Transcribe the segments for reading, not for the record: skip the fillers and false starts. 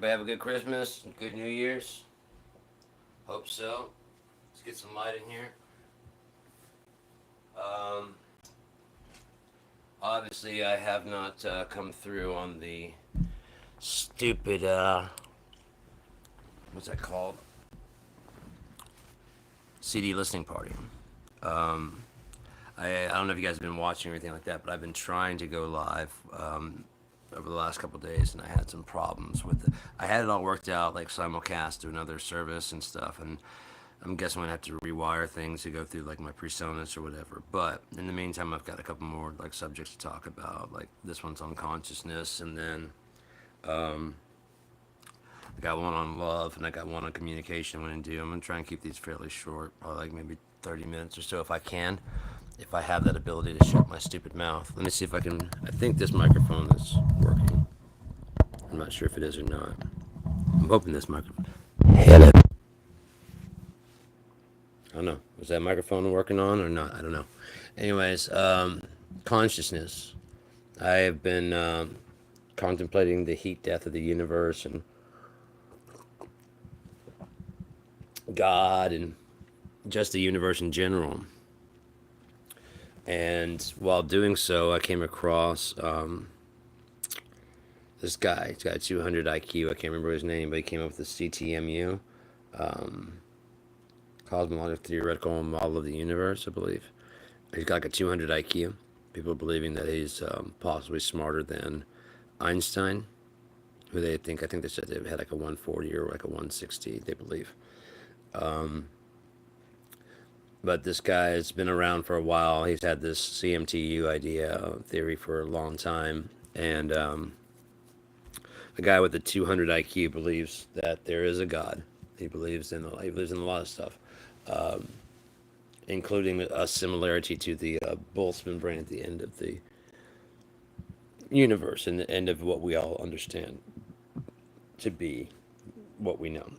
Everybody have a good Christmas, good New Year's. Hope so. Let's get some light in here. Um, Obviously, I have not come through on the stupid, what's that called? CD listening party. Um, I don't know if you guys have been watching or anything like that, but I've been trying to go live over the last couple of days, and I had some problems with it. I had it all worked out, like simulcast to another service and stuff, and I'm guessing I'm gonna have to rewire things to go through like my PreSonus or whatever. But in the meantime, I've got a couple more like subjects to talk about. Like this one's on consciousness, and then um, I got one on love, and I got one on communication. I'm gonna do. I'm gonna try and keep these fairly short, probably like maybe 30 minutes or so if I can. If I have that ability to shut my stupid mouth. Let me see if I can. I think this microphone is working. I'm not sure if it is or not. I'm hoping this microphone. Hello. I don't know. Was that microphone working on or not? I don't know. Anyways, consciousness. I have been contemplating the heat death of the universe and God and just the universe in general. And while doing so, I came across this guy. He's got 200 IQ. I can't remember his name, but he came up with the CTMU, um, Cosmological Theoretical Model of the Universe, I believe. He's got like a 200 IQ. People believing that he's possibly smarter than Einstein, who they think, I think they said they had like a 140 or like a 160, they believe. Um, but this guy has been around for a while. He's had this CMTU idea theory for a long time. And a guy with a 200 IQ believes that there is a God. He believes in a lot of stuff, um, including a similarity to the Boltzmann brain at the end of the universe and the end of what we all understand to be what we know.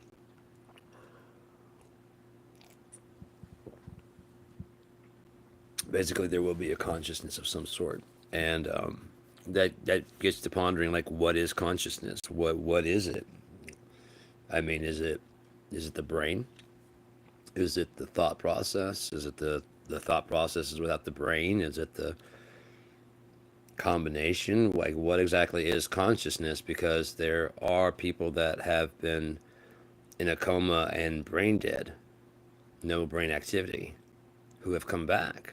Basically, there will be a consciousness of some sort, and that gets to pondering like, what is consciousness? What is it? I mean, is it the brain? Is it the thought process? Is it the thought processes without the brain? Is it the combination? Like, what exactly is consciousness? Because there are people that have been in a coma and brain dead, no brain activity, who have come back.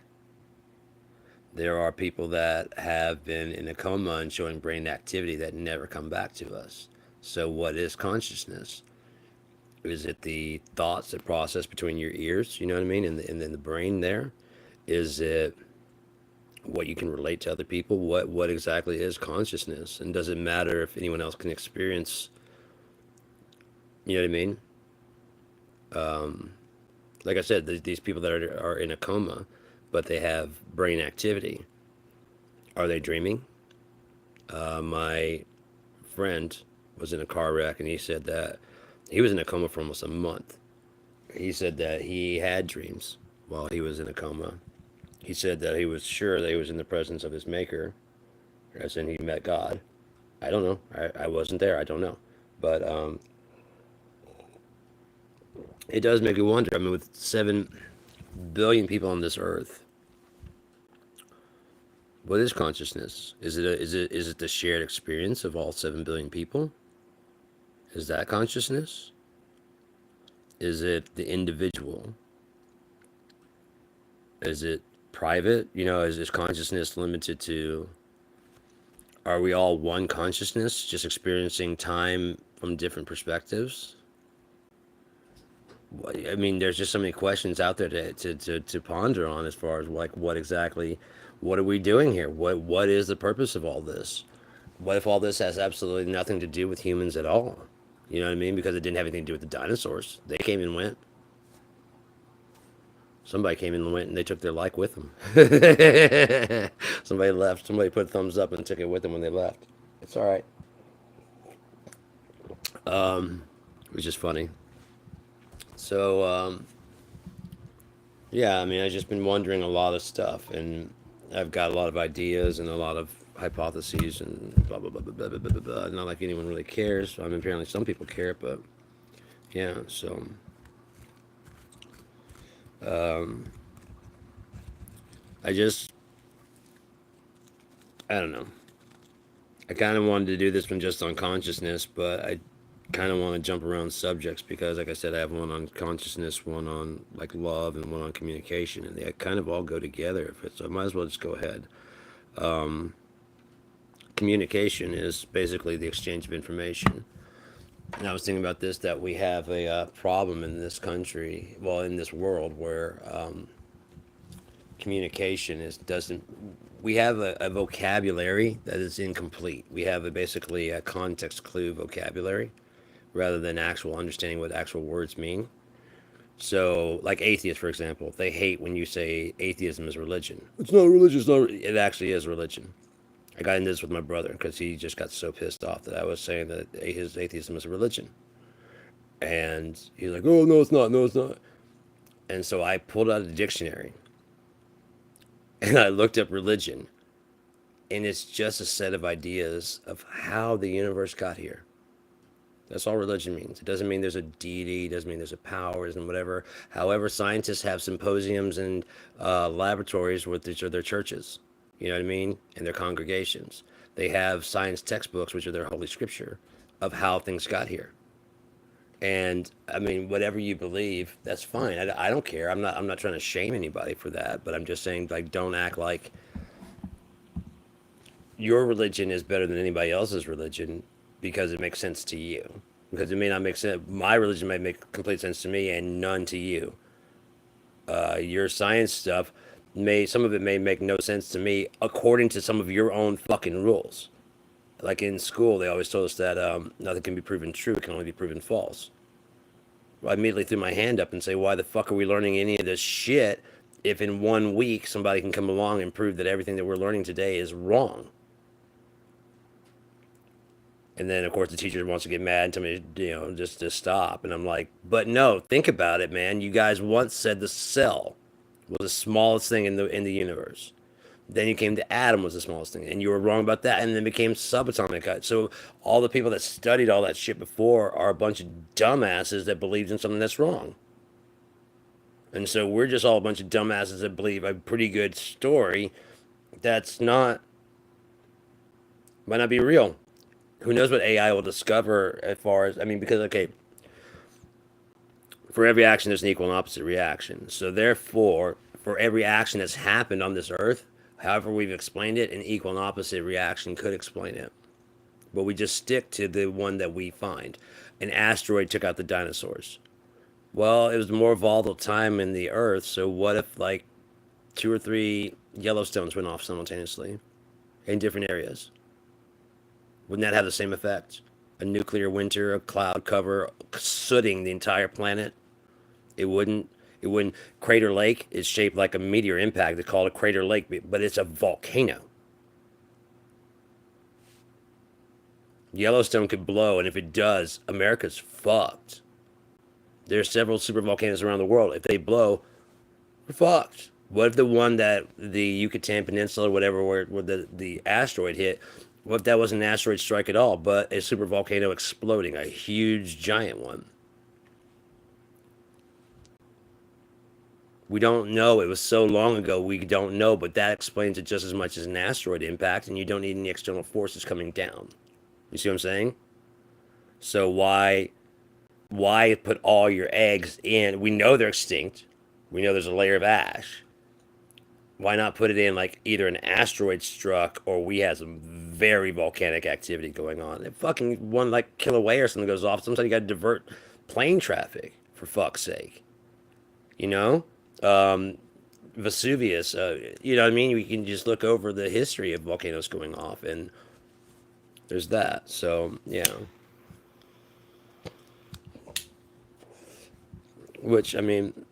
There are people that have been in a coma and showing brain activity that never come back to us. So, what is consciousness? Is it the thoughts that process between your ears? You know what I mean? And then the brain there? Is it what you can relate to other people? What exactly is consciousness? And does it matter if anyone else can experience? You know what I mean? Um, like I said, these people that are in a coma, but they have brain activity. Are they dreaming? My friend was in a car wreck, and he said that he was in a coma for almost a month. He said that he had dreams while he was in a coma. He said that he was sure that he was in the presence of his maker, as in he met God. I don't know. I wasn't there. I don't know. But it does make you wonder. I mean, with 7 billion people on this earth, what is consciousness? Is it the shared experience of all 7 billion people? Is that consciousness? Is it the individual? Is it private? You know, is this consciousness limited to, are we all one consciousness, just experiencing time from different perspectives? I mean, there's just so many questions out there to ponder on as far as like, what exactly, what are we doing here? What is the purpose of all this? What if all this has absolutely nothing to do with humans at all? You know what I mean? Because it didn't have anything to do with the dinosaurs. They came and went. Somebody came and went, and they took their like with them. Somebody left. Somebody put a thumbs up and took it with them when they left. It's all right. It was just funny. So yeah, I mean, I've just been wondering a lot of stuff, and I've got a lot of ideas and a lot of hypotheses and blah blah blah blah blah blah blah, blah. Not like anyone really cares. I mean, apparently some people care, but yeah. So um, I just I don't know. I kind of wanted to do this one just on consciousness, but I kind of want to jump around subjects because, like I said, I have one on consciousness, one on like love, and one on communication, and they kind of all go together. So I might as well just go ahead. Um, Communication is basically the exchange of information. And I was thinking about this that we have a problem in this country, well, in this world, where communication is doesn't. We have a vocabulary that is incomplete. We have basically a context clue vocabulary rather than actual understanding what actual words mean. So, like atheists, for example, they hate when you say atheism is religion. It's not religion. It's not. It actually is religion. I got into this with my brother because he just got so pissed off that I was saying that his atheism is a religion, and he's like, "Oh no, it's not. No, it's not." And so I pulled out a dictionary and I looked up religion, and it's just a set of ideas of how the universe got here. That's all religion means. It doesn't mean there's a deity. It doesn't mean there's a power and whatever. However, scientists have symposiums and laboratories with which are their churches. You know what I mean? And their congregations. They have science textbooks, which are their holy scripture, of how things got here. And I mean, whatever you believe, that's fine. I don't care. I'm not trying to shame anybody for that. But I'm just saying, like, don't act like your religion is better than anybody else's religion because it makes sense to you. Because it may not make sense. My religion may make complete sense to me and none to you. Your science stuff may some of it may make no sense to me according to some of your own fucking rules. Like in school, they always told us that nothing can be proven true; it can only be proven false. Well, I immediately threw my hand up and say, "Why the fuck are we learning any of this shit? If in 1 week somebody can come along and prove that everything that we're learning today is wrong?" And then, of course, the teacher wants to get mad and tell me, just to stop. And I'm like, but no, think about it, man. You guys once said the cell was the smallest thing in the universe. Then you came to atom was the smallest thing, and you were wrong about that. And then it became subatomic. So all the people that studied all that shit before are a bunch of dumbasses that believed in something that's wrong. And so we're just all a bunch of dumbasses that believe a pretty good story that's not might not be real. Who knows what AI will discover as far as, I mean, because, okay, for every action, there's an equal and opposite reaction. So, therefore, for every action that's happened on this earth, however we've explained it, an equal and opposite reaction could explain it. But we just stick to the one that we find. An asteroid took out the dinosaurs. Well, it was a more volatile time in the earth. So, what if, like, 2 or 3 Yellowstones went off simultaneously in different areas? Wouldn't that have the same effect? A nuclear winter, a cloud cover, sooting the entire planet. It wouldn't. It wouldn't. Crater Lake is shaped like a meteor impact. They call it Crater Lake, but it's a volcano. Yellowstone could blow, and if it does, America's fucked. There's several super volcanoes around the world. If they blow, we're fucked. What if the one that the Yucatan Peninsula, or whatever, where the asteroid hit, what if that wasn't an asteroid strike at all, but a super volcano exploding, a huge giant one? We don't know. It was so long ago, we don't know, but that explains it just as much as an asteroid impact, and you don't need any external forces coming down. You see what I'm saying? So why put all your eggs in? We know they're extinct. We know there's a layer of ash. Why not put it in like either an asteroid struck or we had some very volcanic activity going on? If fucking one like Kilauea or something goes off, sometimes you got to divert plane traffic for fuck's sake. You know, Vesuvius. You know what I mean? We can just look over the history of volcanoes going off, and there's that. So yeah. Which I mean,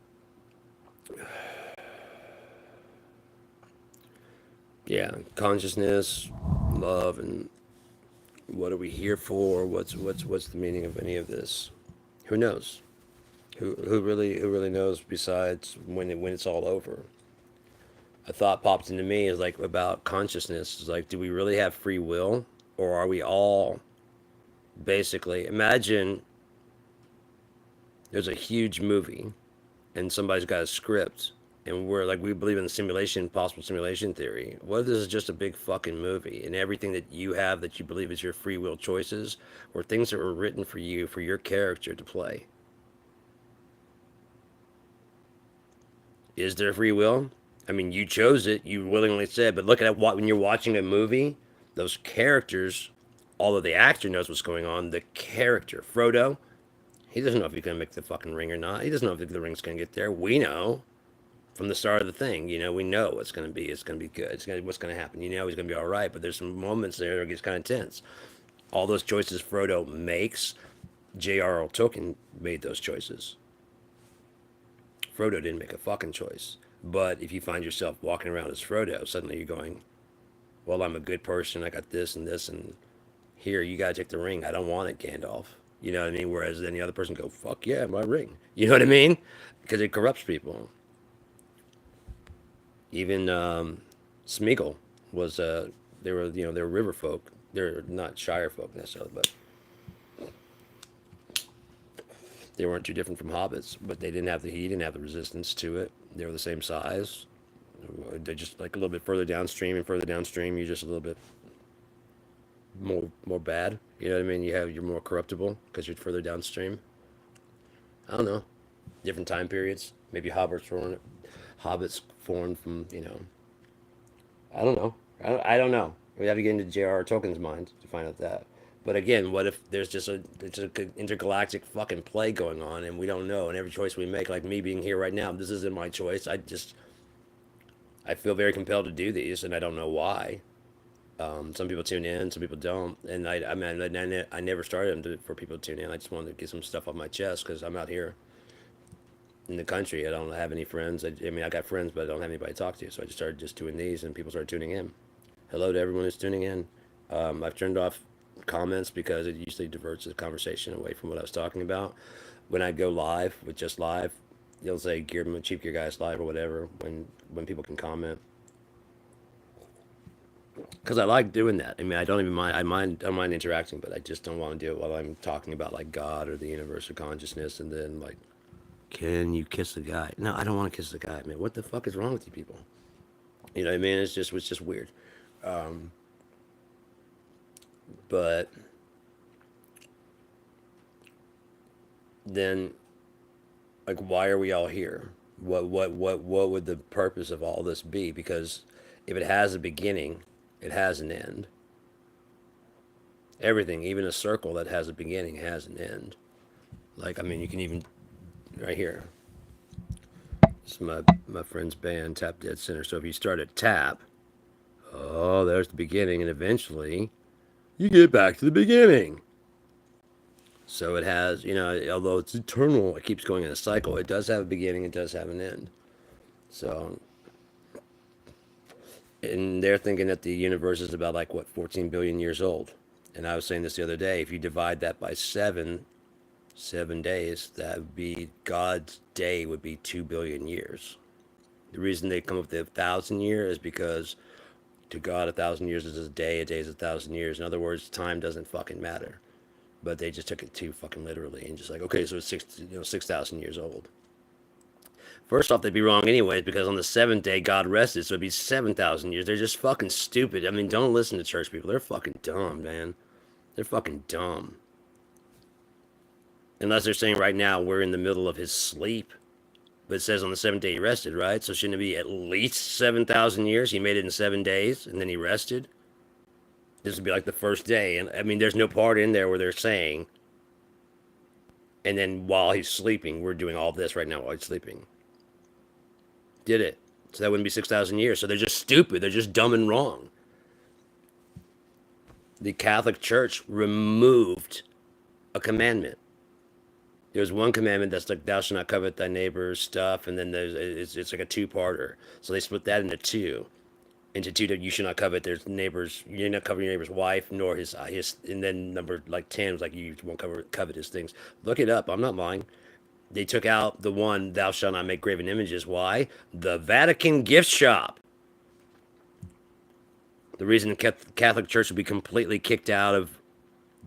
yeah, consciousness, love, and what are we here for? What's the meaning of any of this? Who knows? Who really knows besides when it's all over? a thought popped into me is like about consciousness. Is like, do we really have free will, or are we all basically? Imagine there's a huge movie, and somebody's got a script, and we're like, we believe in the simulation, possible simulation theory. What if this is just a big fucking movie, and everything that you have that you believe is your free will choices, or things that were written for you for your character to play? Is there free will? I mean, you chose it, you willingly said, but look at what when you're watching a movie, those characters, although the actor knows what's going on, the character, Frodo, he doesn't know if he's gonna make the fucking ring or not. He doesn't know if the ring's gonna get there. We know from the start of the thing, we know what's gonna be. It's gonna be good. What's gonna happen. He's gonna be all right. But there's some moments there that gets kind of tense. All those choices Frodo makes, J.R.R. Tolkien made those choices. Frodo didn't make a fucking choice. But if you find yourself walking around as Frodo, suddenly you're going, well, I'm a good person. I got this and this, and here, you gotta take the ring. I don't want it, Gandalf. You know what I mean? Whereas then the other person go, fuck yeah, my ring. You know what I mean? Because it corrupts people. Even Smeagol was, they were river folk. They're not Shire folk necessarily, but they weren't too different from hobbits. But he didn't have the resistance to it. They were the same size. They're just like a little bit further downstream, and further downstream, you're just a little bit more bad. You know what I mean? You're more corruptible because you're further downstream. I don't know. Different time periods. Maybe hobbits formed from I don't know. I don't know. We have to get into J.R.R. Tolkien's mind to find out that. But again, what if there's just it's an intergalactic fucking play going on and we don't know? And every choice we make, like me being here right now, this isn't my choice. I feel very compelled to do these, and I don't know why. Some people tune in, some people don't, and I mean, I never started them for people to tune in. I just wanted to get some stuff off my chest because I'm out here in the country. I don't have any friends. I mean, I got friends, but I don't have anybody to talk to. So I just started just doing these, and people started tuning in. Hello to everyone who's tuning in. I've turned off comments because it usually diverts the conversation away from what I was talking about. When I go live with just live, you'll say Cheap Gear Guys live or whatever. When people can comment, because I like doing that. I mean, I don't even mind. I don't mind interacting, but I just don't want to do it while I'm talking about like God or the universe or consciousness, and then like, can you kiss the guy? No, I don't want to kiss the guy, man. What the fuck is wrong with you people? You know what I mean? It's just weird. But then, like, why are we all here? What would the purpose of all this be? Because if it has a beginning, it has an end. Everything, even a circle that has a beginning, has an end. Like, I mean, you can even right here. This is my friend's band, Tap Dead Center. So if you start at tap, oh, there's the beginning, and eventually you get back to the beginning. So it has, although it's eternal, it keeps going in a cycle. It does have a beginning, it does have an end. So, and they're thinking that the universe is about like what 14 billion years old. And I was saying this the other day. If you divide that by 7 days, that would be God's day would be 2 billion years. The reason they come up with 1,000 year is because to God, 1,000 years is a day is 1,000 years. In other words, time doesn't fucking matter. But they just took it too fucking literally and just like, okay, so it's 6,000 years old. First off, they'd be wrong anyways because on the seventh day God rested, so it'd be 7,000 years. They're just fucking stupid. I mean, don't listen to church people. They're fucking dumb, man. They're fucking dumb. Unless they're saying right now we're in the middle of his sleep. But it says on the seventh day he rested, right? So shouldn't it be at least 7,000 years? He made it in 7 days and then he rested. This would be like the first day. And I mean, there's no part in there where they're saying, and then while he's sleeping, we're doing all this right now while he's sleeping. Did it. So that wouldn't be 6,000 years. So they're just stupid. They're just dumb and wrong. The Catholic Church removed a commandment. There's one commandment that's like, thou shalt not covet thy neighbor's stuff. And then it's like a two-parter. So they split that into two that you should not covet their neighbor's, you're not covering your neighbor's wife nor his, and then number like 10 was like, you won't covet his things. Look it up. I'm not lying. They took out the one, thou shalt not make graven images. Why? The Vatican gift shop The reason the Catholic Church would be completely kicked out of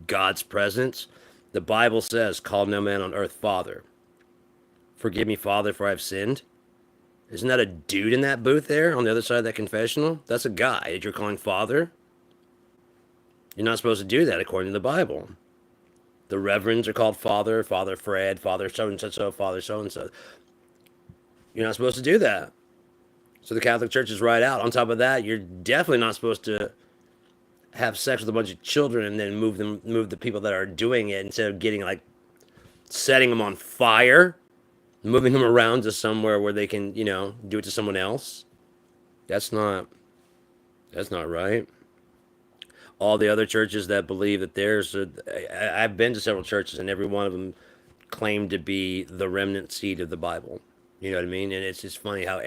God's presence, the Bible says, call no man on earth Father. Forgive me, Father, for I've sinned. Isn't that a dude in that booth there on the other side of that confessional? That's a guy that you're calling Father. You're not supposed to do that according to the Bible. The reverends are called Father, Father Fred, Father so and so, Father so and so. You're not supposed to do that. So the Catholic Church is right out. On top of that, you're definitely not supposed to have sex with a bunch of children and then move the people that are doing it instead of getting like setting them on fire, moving them around to somewhere where they can, do it to someone else. That's not right. All the other churches that believe that I've been to several churches and every one of them claim to be the remnant seed of the Bible. You know what I mean? And it's just funny how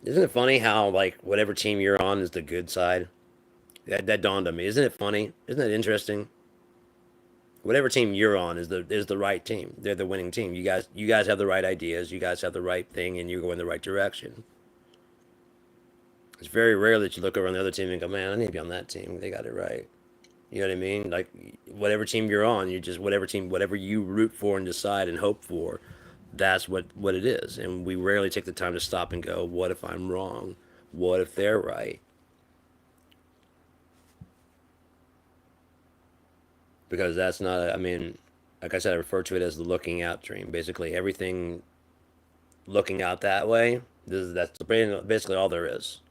isn't it funny how like whatever team you're on is the good side? That dawned on me. Isn't it funny? Isn't that interesting? Whatever team you're on is the right team. They're the winning team. You guys have the right ideas. You guys have the right thing, and you go in the right direction. It's very rare that you look over on the other team and go, "Man, I need to be on that team. They got it right." You know what I mean? Like whatever team you're on, you just whatever you root for and decide and hope for, that's what it is. And we rarely take the time to stop and go, "What if I'm wrong? What if they're right?" Because that's not. I mean, like I said, I refer to it as the looking out dream. Basically, everything looking out that way. That's basically all there is.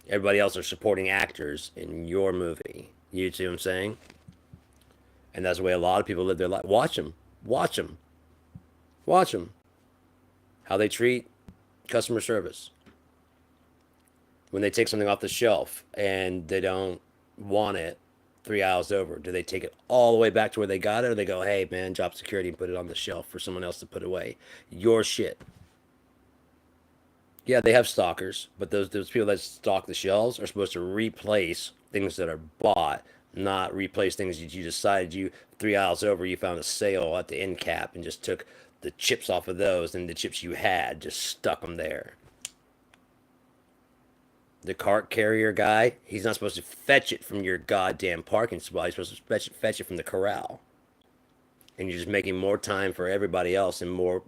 Everybody else are supporting actors in your movie. You see what I'm saying? And that's the way a lot of people live their life. Watch them. Watch them. Watch them. How they treat customer service. When they take something off the shelf and they don't want it 3 hours over, do they take it all the way back to where they got it, or they go, "Hey man, drop security and put it on the shelf for someone else to put away your shit"? Yeah, they have stalkers, but those people that stock the shelves are supposed to replace things that are bought, not replace things that you decided 3 hours over you found a sale at the end cap and just took the chips off of those and the chips you had just stuck them there. The cart carrier guy, he's not supposed to fetch it from your goddamn parking spot. He's supposed to fetch it from the corral. And you're just making more time for everybody else and more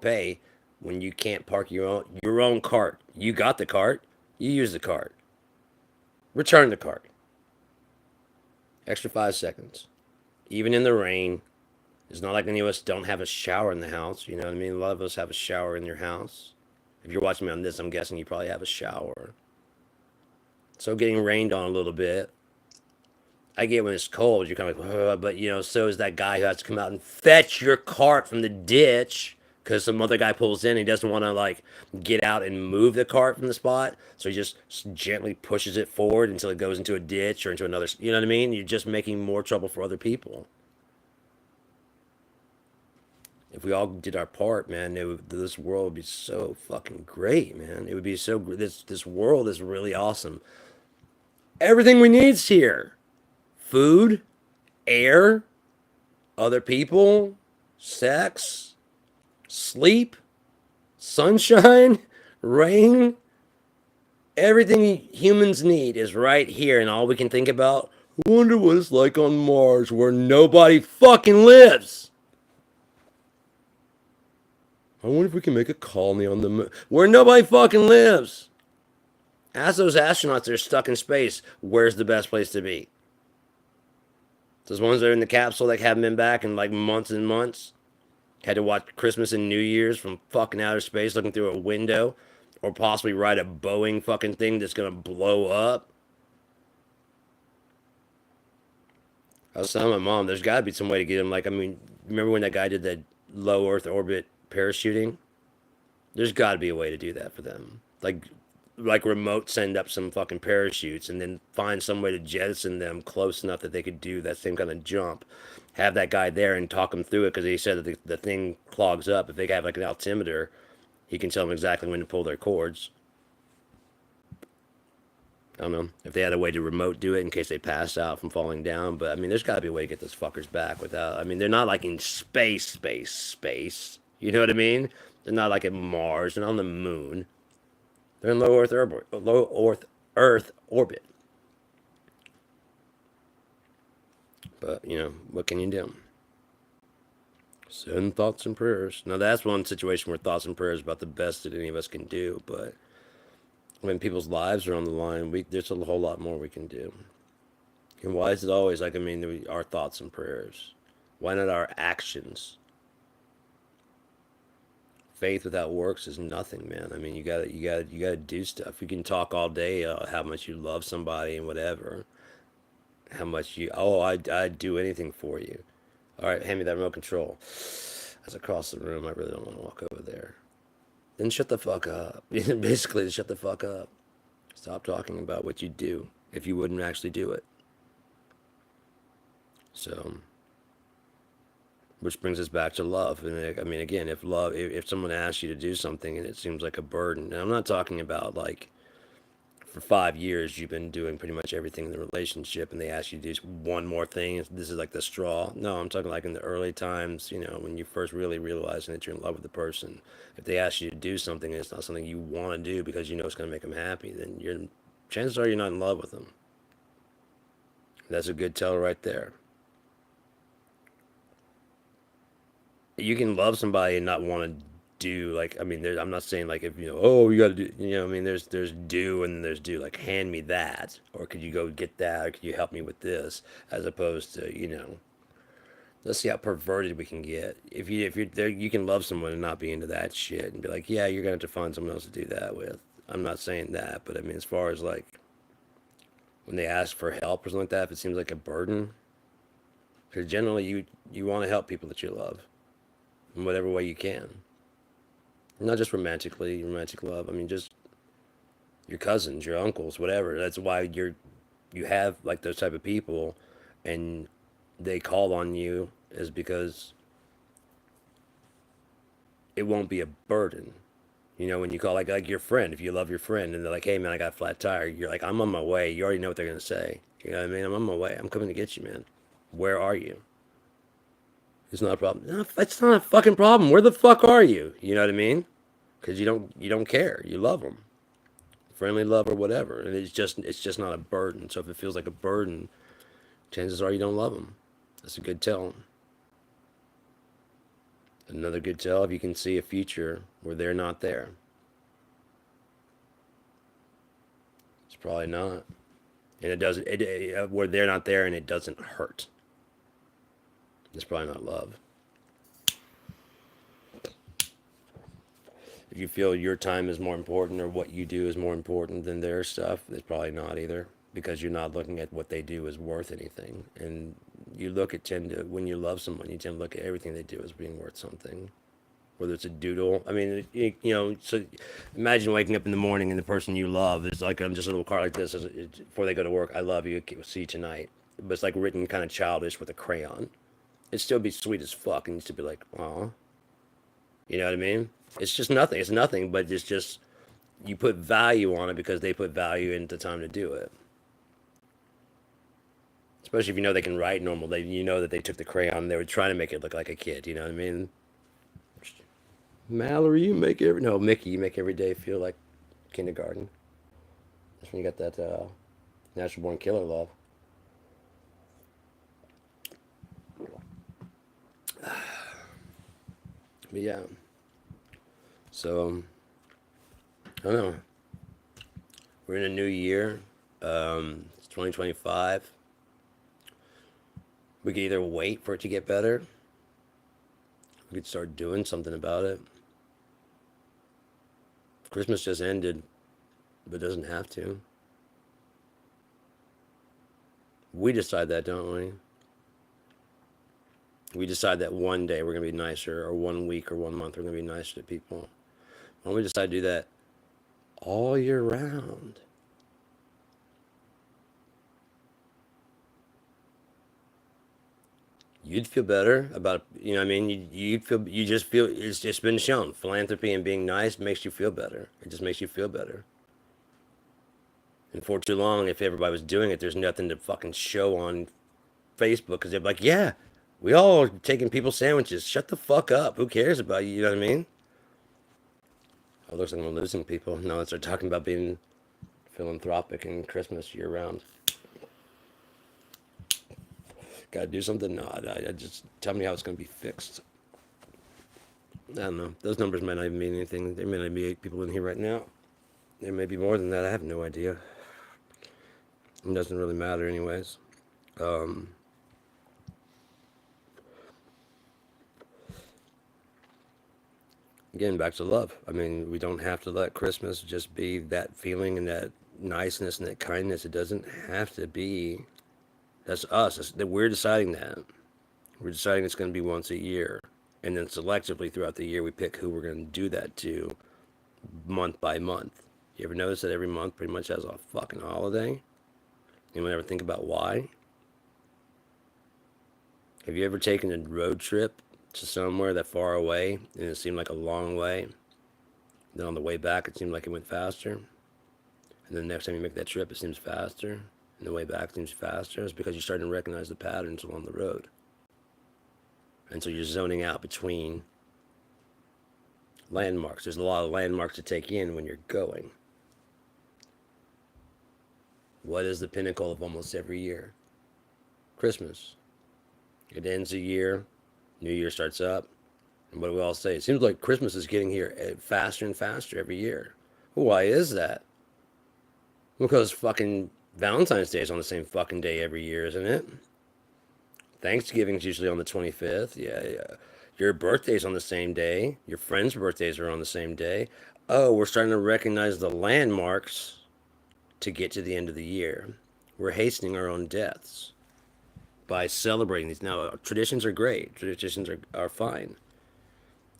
pay when you can't park your own cart. You got the cart, you use the cart. Return the cart. Extra 5 seconds. Even in the rain. It's not like any of us don't have a shower in the house. You know what I mean? A lot of us have a shower in your house. If you're watching me on this, I'm guessing you probably have a shower. So getting rained on a little bit. I get when it's cold, you're kind of like, "Ugh," but so is that guy who has to come out and fetch your cart from the ditch because some other guy pulls in. And he doesn't want to like get out and move the cart from the spot, so he just gently pushes it forward until it goes into a ditch or into another. You know what I mean? You're just making more trouble for other people. If we all did our part, man, this world would be so fucking great, man. It would be so. This world is really awesome. Everything we need's here: food, air, other people, sex, sleep, sunshine, rain. Everything humans need is right here, and all we can think about. I wonder what it's like on Mars, where nobody fucking lives. I wonder if we can make a colony on the moon where nobody fucking lives. Ask those astronauts that are stuck in space, where's the best place to be? Those ones that are in the capsule that haven't been back in like months and months, had to watch Christmas and New Year's from fucking outer space looking through a window, or possibly ride a Boeing fucking thing that's gonna blow up. I was telling my mom, there's gotta be some way to get them. Like, I mean, remember when that guy did that low Earth orbit parachuting? There's got to be a way to do that for them. Like remote send up some fucking parachutes and then find some way to jettison them close enough that they could do that same kind of jump. Have that guy there and talk them through it because he said that the thing clogs up. If they have like an altimeter, he can tell them exactly when to pull their cords. I don't know if they had a way to remote do it in case they pass out from falling down. But I mean, there's got to be a way to get those fuckers back without. I mean, they're not like in space. You know what I mean? They're not like at Mars and on the moon. They're in low Earth Earth orbit. But, what can you do? Send thoughts and prayers. Now, that's one situation where thoughts and prayers are about the best that any of us can do. But when people's lives are on the line, there's a whole lot more we can do. And why is it always like, our thoughts and prayers? Why not our actions? Faith without works is nothing, man. You gotta do stuff. You can talk all day how much you love somebody and whatever. How much I'd do anything for you. All right, hand me that remote control. As across the room, I really don't want to walk over there. Then shut the fuck up. Basically, shut the fuck up. Stop talking about what you do if you wouldn't actually do it. So, which brings us back to love. And again, if someone asks you to do something and it seems like a burden, and I'm not talking about like for 5 years you've been doing pretty much everything in the relationship and they ask you to do one more thing, this is like the straw. No, I'm talking like in the early times, when you first really realizing that you're in love with the person. If they ask you to do something and it's not something you want to do because you know it's going to make them happy, then chances are you're not in love with them. That's a good tell right there. You can love somebody and not want to do I'm not saying like if you got to do there's do and there's do, like hand me that, or could you go get that, or could you help me with this, as opposed to let's see how perverted we can get. If you're there, you can love someone and not be into that shit and be like, yeah, you're gonna have to find someone else to do that with. I'm not saying that, but as far as like when they ask for help or something like that, if it seems like a burden, because generally you want to help people that you love in whatever way you can. Not just romantic love. Just your cousins, your uncles, whatever. That's why you have like those type of people, and they call on you is because it won't be a burden. When you call like your friend, if you love your friend, and they're like, "Hey man, I got a flat tire," you're like, "I'm on my way." You already know what they're gonna say. You know what I mean? I'm on my way. I'm coming to get you, man. Where are you? It's not a problem. No, it's not a fucking problem. Where the fuck are you? You know what I mean? Because you don't care. You love them, friendly love or whatever, and it's just not a burden. So if it feels like a burden, chances are you don't love them. That's a good tell. Another good tell, if you can see a future where they're not there. It's probably not, and it doesn't. Where they're not there and it doesn't hurt. It's probably not love. If you feel your time is more important or what you do is more important than their stuff, it's probably not either, because you're not looking at what they do as worth anything. And when you love someone, you tend to look at everything they do as being worth something. Whether it's a doodle, so imagine waking up in the morning and the person you love is like on just a little card like this before they go to work. I love you. See you tonight. But it's like written kind of childish with a crayon. It'd still be sweet as fuck, and you'd still be like, aw. You know what I mean? It's just nothing. It's nothing, but it's just you put value on it because they put value into time to do it. Especially if you know they can write normal. You know that they took the crayon and they were trying to make it look like a kid. You know what I mean? Mallory, Mickey, you make every day feel like kindergarten. That's when you got that natural born killer love. But yeah. So, I don't know. We're in a new year. It's 2025. We could either wait for it to get better. We could start doing something about it. Christmas just ended, but it doesn't have to. We decide that, don't we? We decide that one day we're going to be nicer, or 1 week or 1 month we're going to be nicer to people. Why don't we decide to do that all year round? You'd feel better about, you just feel, it's just been shown. Philanthropy and being nice makes you feel better. It just makes you feel better. And for too long, if everybody was doing it, there's nothing to fucking show on Facebook, because they're like, yeah, we all are taking people's sandwiches. Shut the fuck up. Who cares about you? You know what I mean? Oh, looks like I'm losing people. Now let's start talking about being philanthropic and Christmas year round. Got to do something? No, I just tell me how it's going to be fixed. I don't know. Those numbers might not even mean anything. There may not be 8 people in here right now. There may be more than that. I have no idea. It doesn't really matter, anyways. Um, Getting back to love. I mean, we don't have to let Christmas just be that feeling and that niceness and that kindness. It doesn't have to be. That's us. That we're deciding that. We're deciding it's going to be once a year. And then selectively throughout the year, we pick who we're going to do that to month by month. You ever notice that every month pretty much has a fucking holiday? Anyone ever think about why? Have you ever taken a road trip to somewhere that far away and it seemed like a long way? Then on the way back, it seemed like it went faster. And then the next time you make that trip, it seems faster. And the way back seems faster. It's because you're starting to recognize the patterns along the road. And so you're zoning out between landmarks. There's a lot of landmarks to take in when you're going. What is the pinnacle of almost every year? Christmas. It ends a year, New Year starts up. And what do we all say? It seems like Christmas is getting here faster and faster every year. Why is that? Because fucking Valentine's Day is on the same fucking day every year, isn't it? Thanksgiving's usually on the 25th. Yeah. Your birthday's on the same day. Your friends' birthdays are on the same day. Oh, we're starting to recognize the landmarks to get to the end of the year. We're hastening our own deaths by celebrating these. Now, traditions are great. Traditions are fine.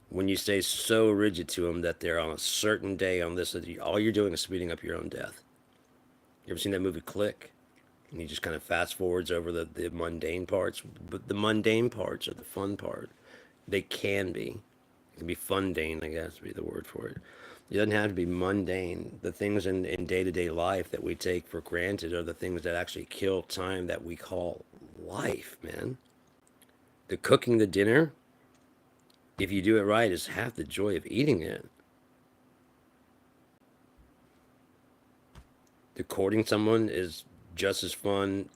When you stay so rigid to them that they're on a certain day on this, all you're doing is speeding up your own death. You ever seen that movie Click? And he just kind of fast forwards over the mundane parts. But the mundane parts are the fun part. They can be. It can be fundane, I guess, would be the word for it. It doesn't have to be mundane. The things in day-to-day life that we take for granted are the things that actually kill time that we call life, man. The cooking the dinner, if you do it right, is half the joy of eating it. The courting someone is just as fun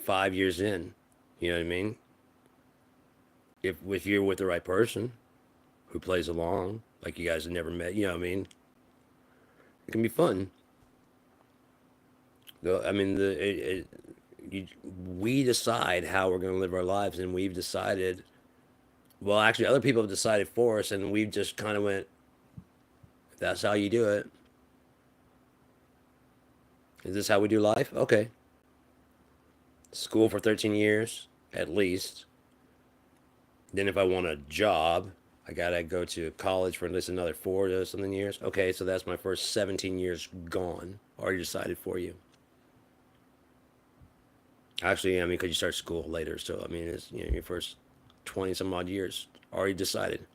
5 years in. You know what I mean? If you're with the right person who plays along, like you guys have never met, you know what I mean? It can be fun. I mean, we decide how we're going to live our lives, and we've decided. Well, actually, other people have decided for us, and we've just kind of went. If that's how you do it, is this how we do life? Okay. School for 13 years, at least. Then if I want a job, I gotta go to college for at least another 4 to something years. Okay, so that's my first 17 years gone. Already decided for you. Actually, I mean, because you start school later, so I mean, it's your first 20 some odd years already decided.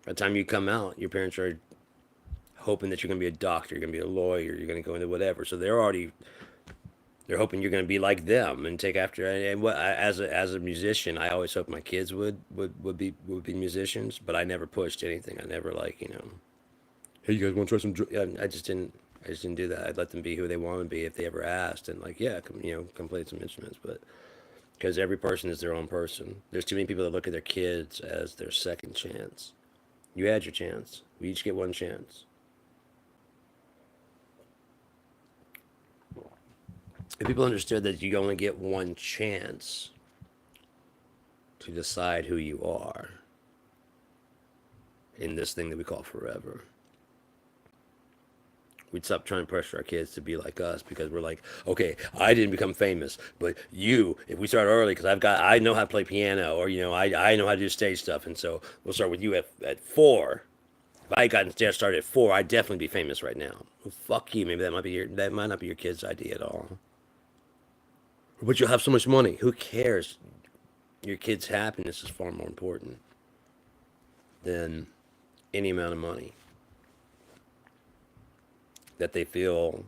By the time you come out, your parents are hoping that you're gonna be a doctor, you're gonna be a lawyer, you're gonna go into whatever. So they're hoping you're going to be like them and take after. And what as a musician, I always hoped my kids would be musicians, but I never pushed anything. I never hey, you guys want to try some? I just didn't do that. I'd let them be who they want to be if they ever asked, and like, yeah, come play some instruments, but because every person is their own person. There's too many people that look at their kids as their second chance. You had your chance. We each get one chance. If people understood that you only get one chance to decide who you are in this thing that we call forever, we'd stop trying to pressure our kids to be like us because we're like, okay, I didn't become famous, but if we start early, because I know how to play piano, or I know how to do stage stuff, and so we'll start with you at 4. If I got started at 4, I'd definitely be famous right now. Well, fuck you. Maybe that might not be your kid's idea at all. But you'll have so much money. Who cares? Your kid's happiness is far more important than any amount of money. That they feel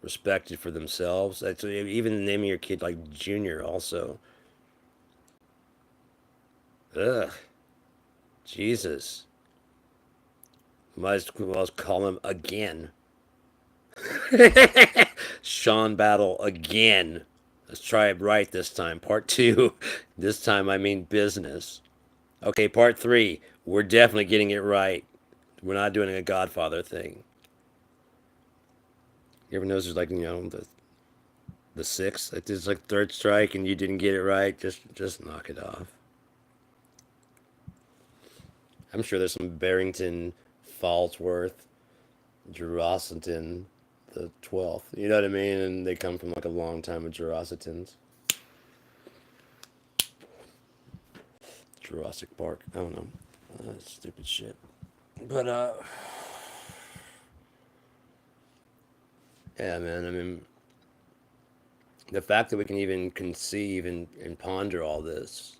respected for themselves. That's even naming your kid like Junior also. Ugh. Jesus. Might as well call him again. Sean battle again. Let's try it right this time. Part two. This time I mean business. Okay, part three. We're definitely getting it right. We're not doing a Godfather thing. You ever notice there's like, the sixth? It's like third strike and you didn't get it right. Just knock it off. I'm sure there's some Barrington, Falsworth, Jurossenton, the 12th. You know what I mean? And they come from like a long time of Jurossitans. Jurassic Park. I don't know. Stupid shit. But, yeah, man. I mean, the fact that we can even conceive and ponder all this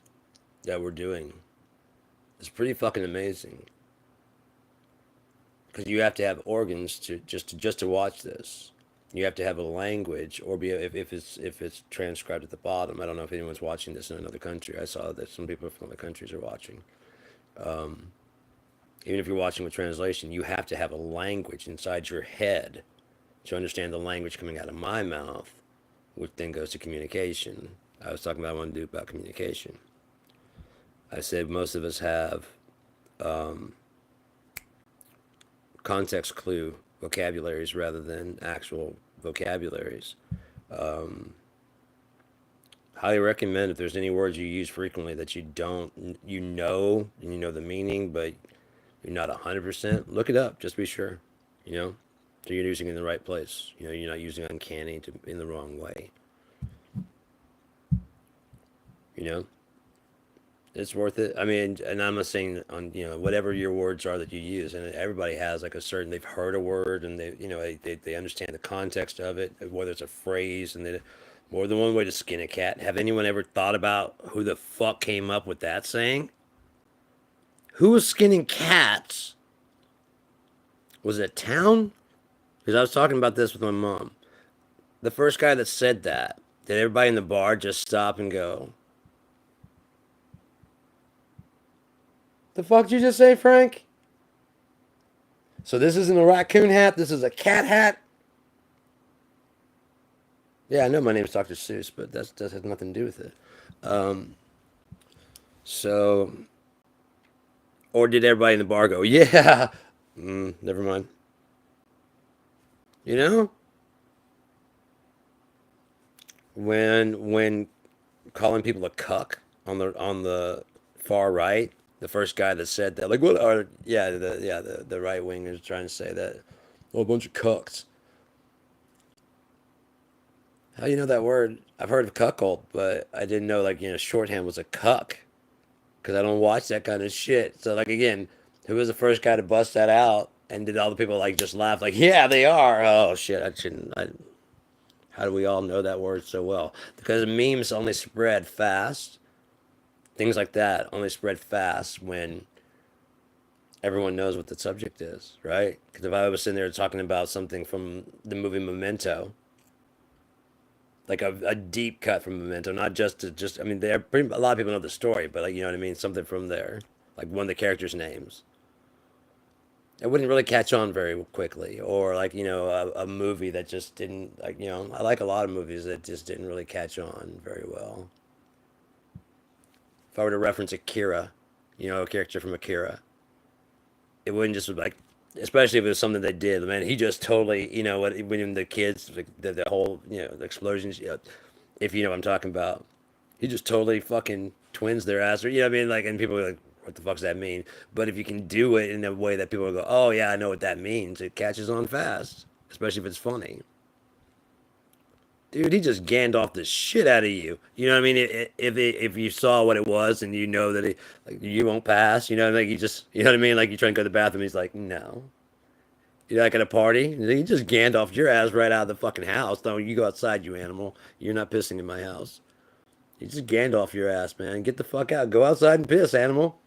that we're doing is pretty fucking amazing. Because you have to have organs to watch this. You have to have a language, or be if it's transcribed at the bottom. I don't know if anyone's watching this in another country. I saw that some people from other countries are watching. Even if you're watching with translation, you have to have a language inside your head to understand the language coming out of my mouth, which then goes to communication. I was talking about what I want to do about communication. I said most of us have context clue vocabularies rather than actual vocabularies. Highly recommend if there's any words you use frequently that you don't, and you know the meaning, but you're not 100%, look it up, just be sure, you know? So you're using it in the right place. You're not using uncanny in the wrong way, you know? It's worth it. I mean, and I'm not saying on whatever your words are that you use, and everybody has like a certain they've heard a word and they understand the context of it, whether it's a phrase, and then more than one way to skin a cat. Have anyone ever thought about who the fuck came up with that saying? Who was skinning cats? Was it a town? Because I was talking about this with my mom. The first guy that said that, did everybody in the bar just stop and go, "The fuck did you just say, Frank?" So this isn't a raccoon hat, this is a cat hat? Yeah, I know my name's Dr. Seuss, but that has nothing to do with it. Um, so, or did everybody in the bar go, "Yeah"? Never mind. You know, when calling people a cuck on the far right, the first guy that said that, like, what are the right wingers trying to say that, oh, a bunch of cucks. How do you know that word? I've heard of cuckold, but I didn't know like shorthand was a cuck because I don't watch that kind of shit. So like again, who was the first guy to bust that out? And did all the people like just laugh like, yeah, they are? Oh shit, I shouldn't. How do we all know that word so well? Because memes only spread fast. Things like that only spread fast when everyone knows what the subject is, right? Because if I was sitting there talking about something from the movie Memento, like a deep cut from Memento, not just. I mean, a lot of people know the story, but like you know what I mean, something from there, like one of the characters' names. It wouldn't really catch on very quickly, or like a movie that just didn't like I like a lot of movies that just didn't really catch on very well. If I were to reference Akira, a character from Akira, it wouldn't just like, especially if it was something they did. Man, he just totally, when the kids, like, the whole, the explosions, if you know what I'm talking about, he just totally fucking twins their ass, or you know what I mean? Like, and people are like, what the fuck does that mean? But if you can do it in a way that people will go, oh yeah, I know what that means, it catches on fast, especially if it's funny. Dude, he just Gandalf the shit out of you. You know what I mean? If you saw what it was and you know that like, you won't pass, like you just, you know what I mean? Like you try and go to the bathroom, he's like, no. You're like at a party, he just Gandalf your ass right out of the fucking house. No, you go outside, you animal. You're not pissing in my house. You just Gandalf your ass, man. Get the fuck out. Go outside and piss, animal.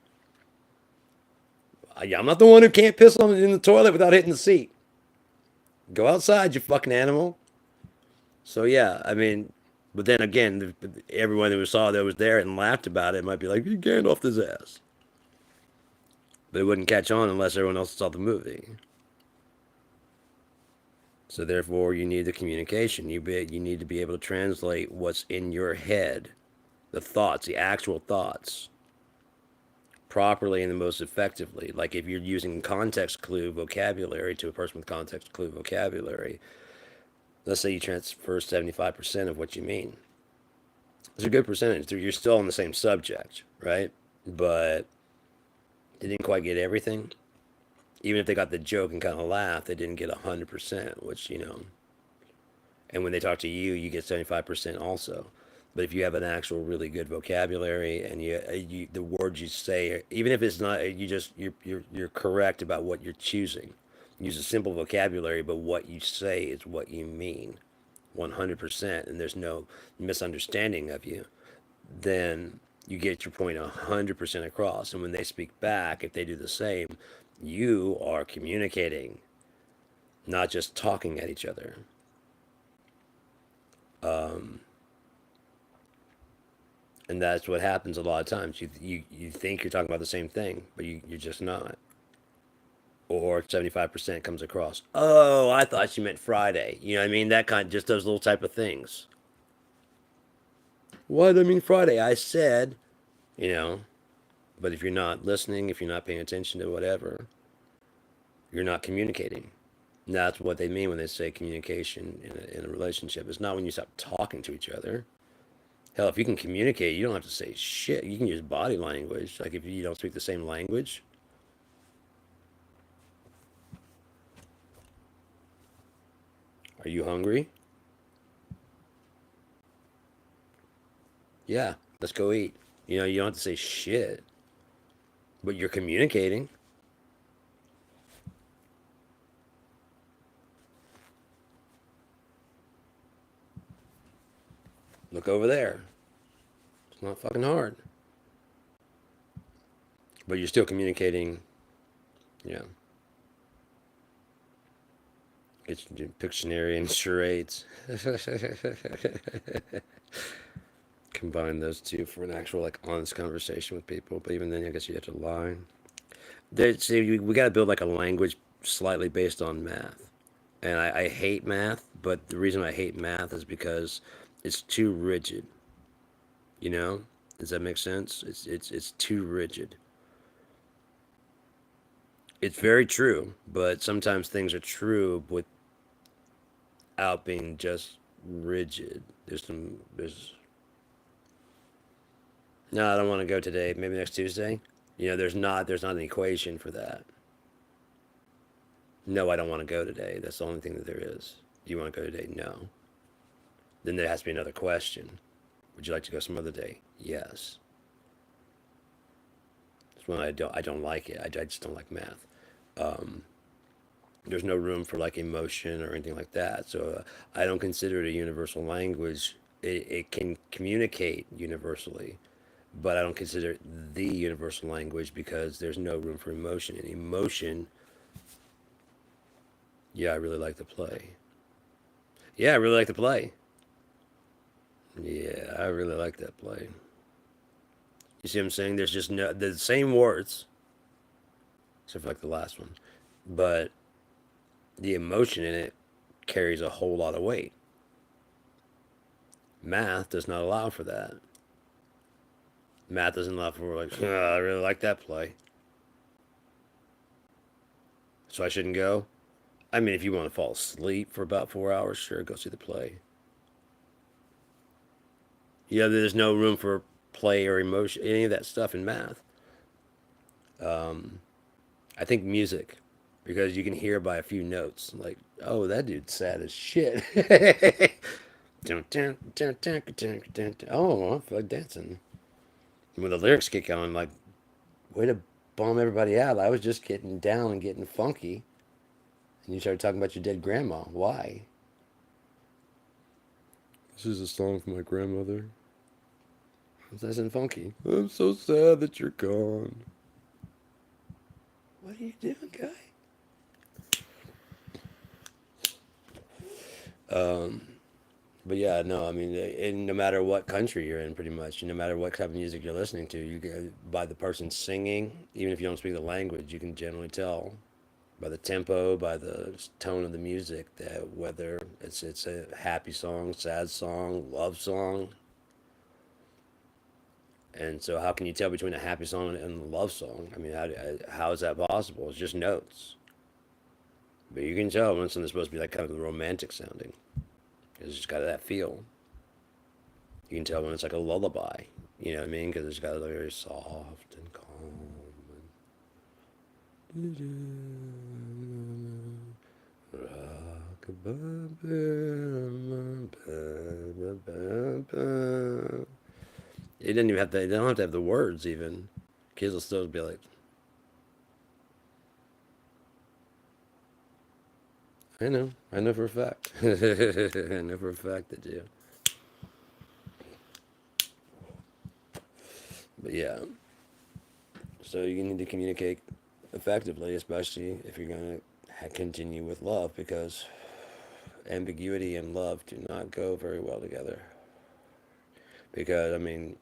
I'm not the one who can't piss on in the toilet without hitting the seat. Go outside, you fucking animal. So yeah, I mean, but then again, everyone who saw that was there and laughed about it might be like, "You Gandalf his ass," but it wouldn't catch on unless everyone else saw the movie. So therefore, you need the communication. You need to be able to translate what's in your head, the thoughts, the actual thoughts, properly and the most effectively. Like if you're using context clue vocabulary to a person with context clue vocabulary, let's say you transfer 75% of what you mean. It's a good percentage. You're still on the same subject, right? But they didn't quite get everything. Even if they got the joke and kind of laughed, they didn't get 100%, which, and when they talk to you, you get 75% also. But if you have an actual really good vocabulary and the words you say, even if it's not, you're correct about what you're choosing. Use a simple vocabulary, but what you say is what you mean, 100%, and there's no misunderstanding of you. Then you get your point 100% across. And when they speak back, if they do the same, you are communicating, not just talking at each other. And that's what happens a lot of times. You think you're talking about the same thing, but you're just not. Or 75% comes across. Oh, I thought you meant Friday. You know what I mean? That kind, just those little type of things. What do I mean Friday? I said, you know, but if you're not listening, if you're not paying attention to whatever, you're not communicating. And that's what they mean when they say communication in a relationship. It's not when you stop talking to each other. Hell, if you can communicate, you don't have to say shit. You can use body language. Like if you don't speak the same language, are you hungry? Yeah, let's go eat. You don't have to say shit, but you're communicating. Look over there. It's not fucking hard, but you're still communicating. Yeah, it's Pictionary and charades. Combine those two for an actual like honest conversation with people. But even then, I guess you have to lie. See, we got to build like a language slightly based on math. And I hate math, but the reason I hate math is because it's too rigid. You know, does that make sense? It's too rigid. It's very true, but sometimes things are true without being just rigid. There's no, I don't want to go today. Maybe next Tuesday. There's not an equation for that. No, I don't want to go today. That's the only thing that there is. Do you want to go today? No. Then there has to be another question. Would you like to go some other day? Yes. That's when I don't like it. I just don't like math. Um, there's no room for like emotion or anything like that. So I don't consider it a universal language. It can communicate universally, but I don't consider it the universal language because there's no room for emotion. And emotion, yeah, I really like to play. Yeah, I really like to play. Yeah, I really like that play. You see what I'm saying? There's just no the same words, except for like the last one, but the emotion in it carries a whole lot of weight. Math does not allow for that. Math doesn't allow for like, "Oh, I really like that play, so I shouldn't go. I mean, if you want to fall asleep for about 4 hours, sure, go see the play. Yeah, there's no room for play or emotion, any of that stuff in math. Um, I think music, because you can hear by a few notes, like, oh, that dude's sad as shit. Dun, dun, dun, dun, dun, dun, dun. Oh, I feel like dancing. When the lyrics kick on, like, way to bum everybody out. I was just getting down and getting funky. And you started talking about your dead grandma. Why? This is a song for my grandmother. That's nice and funky. I'm so sad that you're gone. What are you doing, guy? Um, but yeah, no, I mean, no matter what country you're in, pretty much, no matter what type of music you're listening to, you can, by the person singing, even if you don't speak the language, you can generally tell. by the tempo, by the tone of the music, that whether it's a happy song, sad song, love song. And so, how can you tell between a happy song and a love song? I mean, how is that possible? It's just notes. But you can tell when something's supposed to be like kind of romantic sounding. It's just got that feel. You can tell when it's like a lullaby. You know what I mean? Because it's got a very soft and calm. It didn't even have to. They don't have to have the words even. Kids will still be like, I know for a fact. I know for a fact that you. But yeah, so you need to communicate effectively, especially if you're going to continue with love, because ambiguity and love do not go very well together. Because, I mean,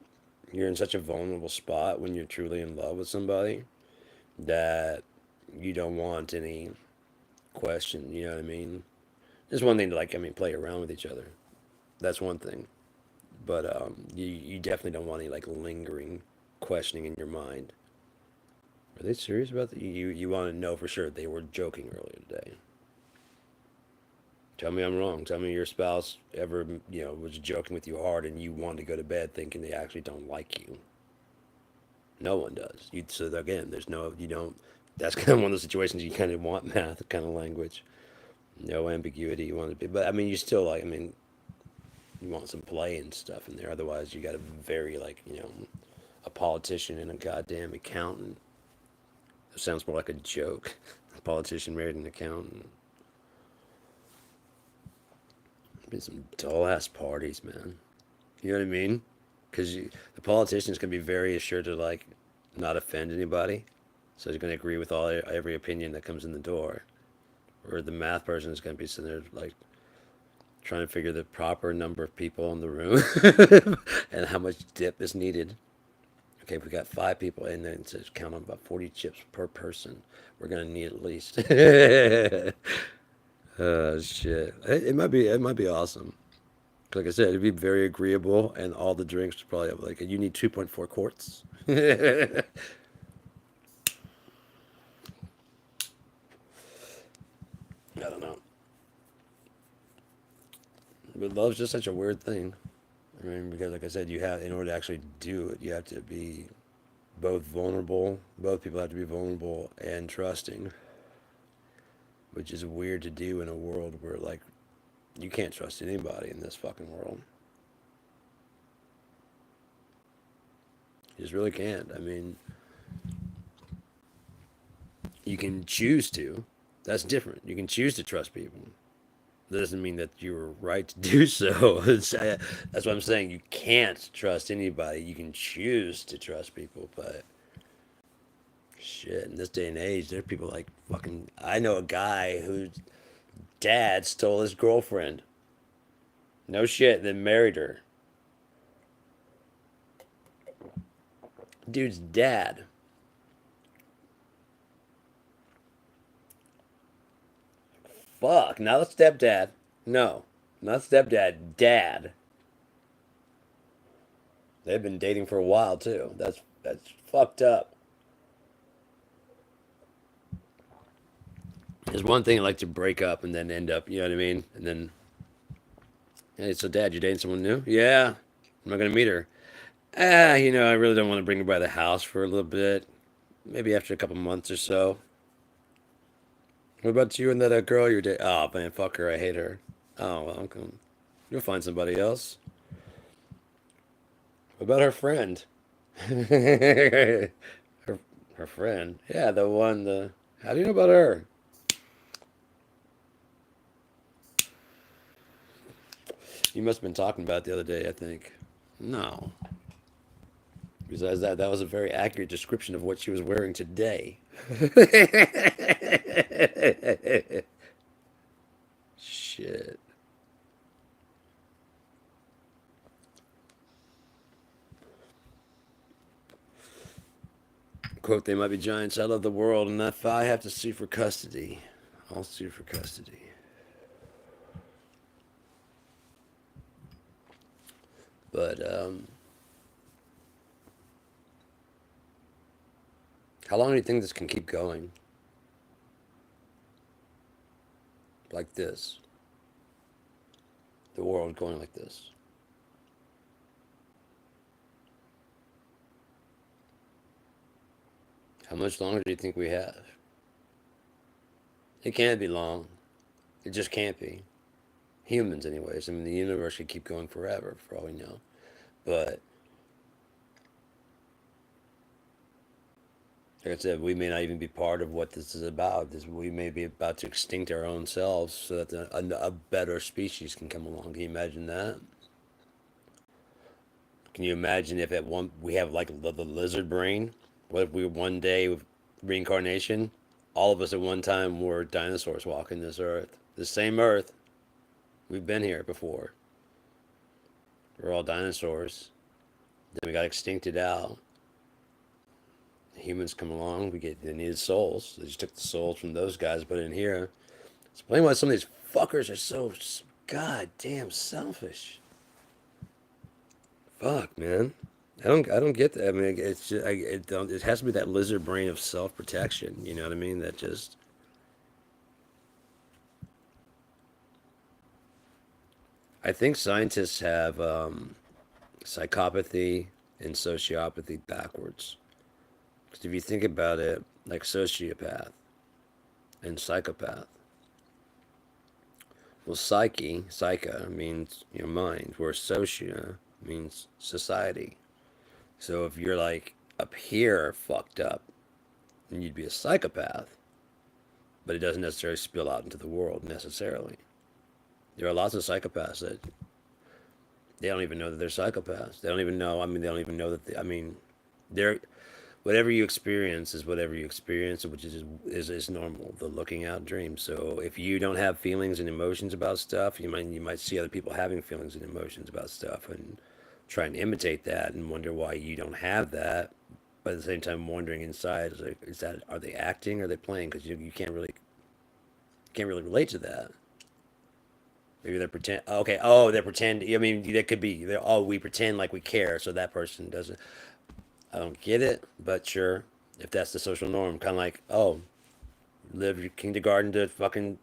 you're in such a vulnerable spot when you're truly in love with somebody that you don't want any question, you know what I mean? It's one thing to, like, I mean, play around with each other. That's one thing. But you definitely don't want any, like, lingering questioning in your mind. Are they serious about that? You want to know for sure they were joking earlier today. Tell me I'm wrong. Tell me your spouse ever, was joking with you hard and you want to go to bed thinking they actually don't like you. No one does. So again, there's no, you don't, that's kind of one of those situations you kind of want math kind of language. No ambiguity. You want to be, but I mean, you still like, I mean, you want some play and stuff in there. Otherwise, you got a very, like, a politician and a goddamn accountant. It sounds more like a joke. A politician married an accountant. Been some dull ass parties, man. You know what I mean? Because the politician's gonna be very assured to like not offend anybody, so he's gonna agree with every opinion that comes in the door. Or the math person is gonna be sitting there like trying to figure the proper number of people in the room and how much dip is needed. Okay, we got 5 people, and then it says count on about 40 chips per person. We're gonna need at least. Oh shit! It might be awesome. Like I said, it'd be very agreeable, and all the drinks would probably have like you need 2.4 quarts. I don't know, but love's just such a weird thing. I mean, because like I said, you have in order to actually do it, you have to be both vulnerable. Both people have to be vulnerable and trusting, which is weird to do in a world where like you can't trust anybody in this fucking world. You just really can't. I mean, you can choose to. That's different. You can choose to trust people. That doesn't mean that you're right to do so. That's what I'm saying. You can't trust anybody. You can choose to trust people, but shit, in this day and age, there are people like fucking. I know a guy whose dad stole his girlfriend. No shit, then married her. Dude's dad. Fuck, not stepdad. No, not stepdad. Dad. They've been dating for a while too. That's fucked up. There's one thing I like to break up and then end up, you know what I mean? And then, hey, so dad, you dating someone new? Yeah. I'm not gonna meet her. I really don't want to bring her by the house for a little bit. Maybe after a couple months or so. What about you and that girl you're dating? Oh man, fuck her. I hate her. Oh well, okay. You'll find somebody else. What about her friend? her her friend. Yeah, the one. The how do you know about her? You must have been talking about it the other day. I think. No. Besides that, that was a very accurate description of what she was wearing today. Shit. Quote, they might be giants. I love the world, and if I have to sue for custody, I'll sue for custody. But how long do you think this can keep going? Like this? The world going like this? How much longer do you think we have? It can't be long. It just can't be. Humans, anyways. I mean, the universe could keep going forever, for all we know. But like I said, we may not even be part of what this is about. We may be about to extinct our own selves so that a better species can come along. Can you imagine that? Can you imagine if at one we have like the lizard brain? What if we one day with reincarnation, all of us at one time were dinosaurs walking this earth, the same earth. We've been here before. We're all dinosaurs. Then we got extincted out. Humans come along. They needed souls. They just took the souls from those guys, put it in here. Explain why some of these fuckers are so goddamn selfish. Fuck, man. I don't get that. I mean, it's just, it has to be that lizard brain of self protection. You know what I mean? That just I think scientists have psychopathy and sociopathy backwards. Because if you think about it, like sociopath and psychopath, well, psyche means your mind, where socia means society. So if you're like up here fucked up, then you'd be a psychopath, but it doesn't necessarily spill out into the world necessarily. There are lots of psychopaths that they don't even know that they're psychopaths. They don't even know. I mean, they don't even know that. They're whatever you experience is whatever you experience, which is normal. The looking out dream. So if you don't have feelings and emotions about stuff, you might see other people having feelings and emotions about stuff and try and imitate that and wonder why you don't have that. But at the same time, wondering inside is that are they acting or are they playing? Because you can't really relate to that. Maybe they're pretend. Okay. Oh, they're pretend. I mean, that could be. Oh, we pretend like we care, so that person doesn't. I don't get it, but sure. If that's the social norm, kind of like, oh, live your kindergarten to fucking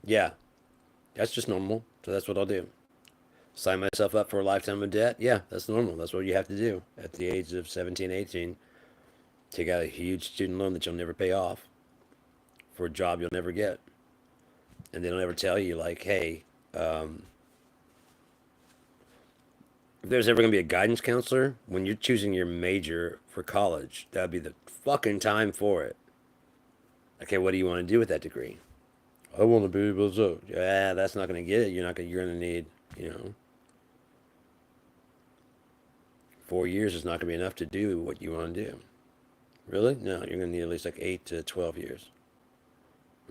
yeah, that's just normal. So that's what I'll do. Sign myself up for a lifetime of debt. Yeah, that's normal. That's what you have to do at the age of 17, 18. Take out a huge student loan that you'll never pay off for a job you'll never get, and they don't ever tell you like, hey, um, if there's ever going to be a guidance counselor, when you're choosing your major for college, that'd be the fucking time for it. Okay, what do you want to do with that degree? I want to be able to. Yeah, that's not going to get it. You're not going. You're going to need, you know, 4 years is not going to be enough to do what you want to do. Really? No, you're going to need at least like 8 to 12 years.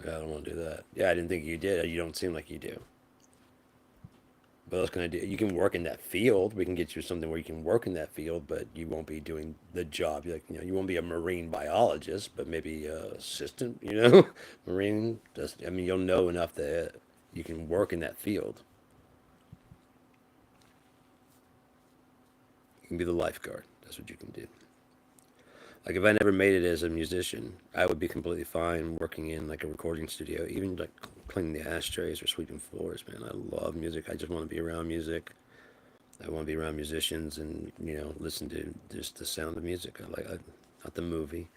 Yeah, I don't want to do that. Yeah, I didn't think you did. You don't seem like you do. What else can I do? You can work in that field. We can get you something where you can work in that field, but you won't be doing the job. Like, you won't be a marine biologist, but maybe a assistant, marine. Just, I mean, you'll know enough that you can work in that field. You can be the lifeguard. That's what you can do. Like if I never made it as a musician, I would be completely fine working in like a recording studio, even like cleaning the ashtrays or sweeping floors, man. I love music. I just want to be around music. I want to be around musicians and listen to just the sound of music. Not the movie.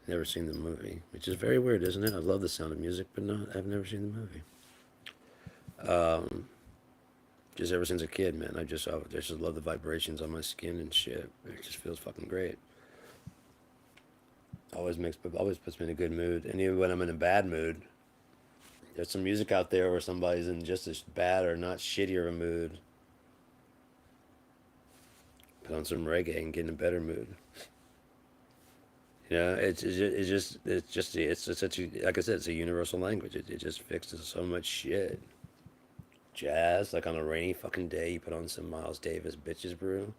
Never seen the movie, which is very weird, isn't it? I love the sound of music, but I've never seen the movie. Um, just ever since a kid, man. I just love the vibrations on my skin and shit. It just feels fucking great. Always puts me in a good mood. And even when I'm in a bad mood, there's some music out there where somebody's in just as bad or not shittier of a mood. Put on some reggae and get in a better mood. It's such a, like I said, it's a universal language. It just fixes so much shit. Jazz, like on a rainy fucking day, you put on some Miles Davis Bitches Brew.